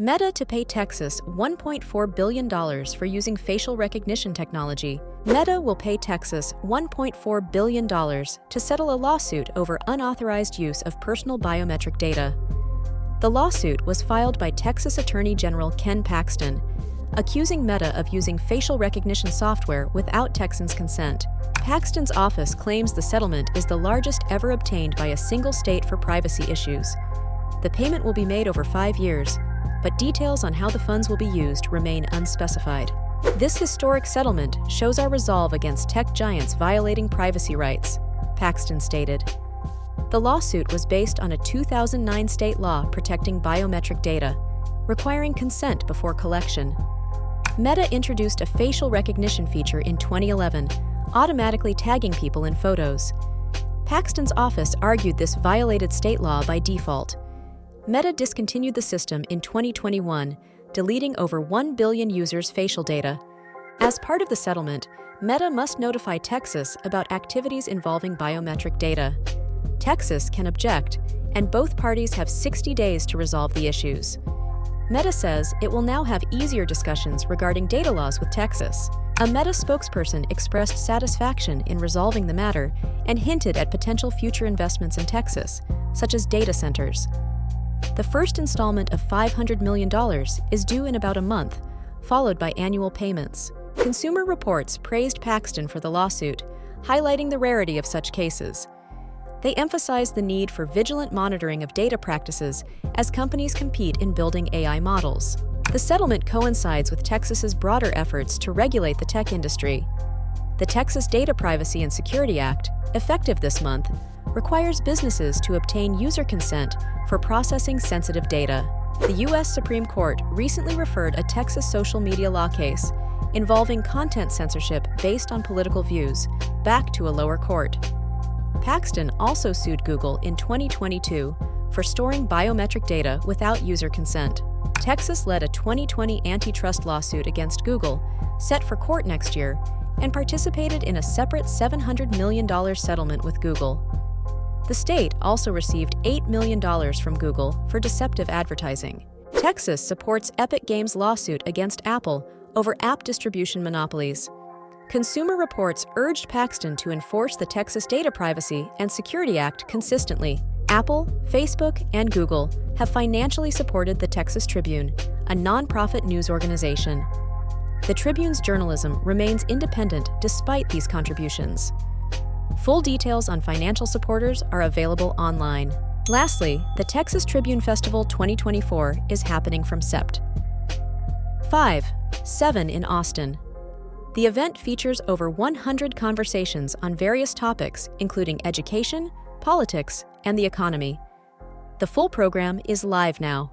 Meta to pay Texas $1.4 billion for using facial recognition technology. Meta will pay Texas $1.4 billion to settle a lawsuit over unauthorized use of personal biometric data. The lawsuit was filed by Texas Attorney General Ken Paxton, accusing Meta of using facial recognition software without Texans' consent. Paxton's office claims the settlement is the largest ever obtained by a single state for privacy issues. The payment will be made over 5 years, but details on how the funds will be used remain unspecified. This historic settlement shows our resolve against tech giants violating privacy rights, Paxton stated. The lawsuit was based on a 2009 state law protecting biometric data, requiring consent before collection. Meta introduced a facial recognition feature in 2011, automatically tagging people in photos. Paxton's office argued this violated state law by default. Meta discontinued the system in 2021, deleting over 1 billion users' facial data. As part of the settlement, Meta must notify Texas about activities involving biometric data. Texas can object, and both parties have 60 days to resolve the issues. Meta says it will now have easier discussions regarding data laws with Texas. A Meta spokesperson expressed satisfaction in resolving the matter and hinted at potential future investments in Texas, such as data centers. The first installment of $500 million is due in about a month, followed by annual payments. Consumer Reports praised Paxton for the lawsuit, highlighting the rarity of such cases. They emphasized the need for vigilant monitoring of data practices as companies compete in building AI models. The settlement coincides with Texas's broader efforts to regulate the tech industry. The Texas Data Privacy and Security Act, effective this month, requires businesses to obtain user consent for processing sensitive data. The U.S. Supreme Court recently referred a Texas social media law case involving content censorship based on political views back to a lower court. Paxton also sued Google in 2022 for storing biometric data without user consent. Texas led a 2020 antitrust lawsuit against Google, set for court next year, and participated in a separate $700 million settlement with Google. The state also received $8 million from Google for deceptive advertising. Texas supports Epic Games' lawsuit against Apple over app distribution monopolies. Consumer Reports urged Paxton to enforce the Texas Data Privacy and Security Act consistently. Apple, Facebook, and Google have financially supported the Texas Tribune, a nonprofit news organization. The Tribune's journalism remains independent despite these contributions. Full details on financial supporters are available online. Lastly, the Texas Tribune Festival 2024 is happening from Sept. 5-7 in Austin. The event features over 100 conversations on various topics, including education, politics, and the economy. The full program is live now.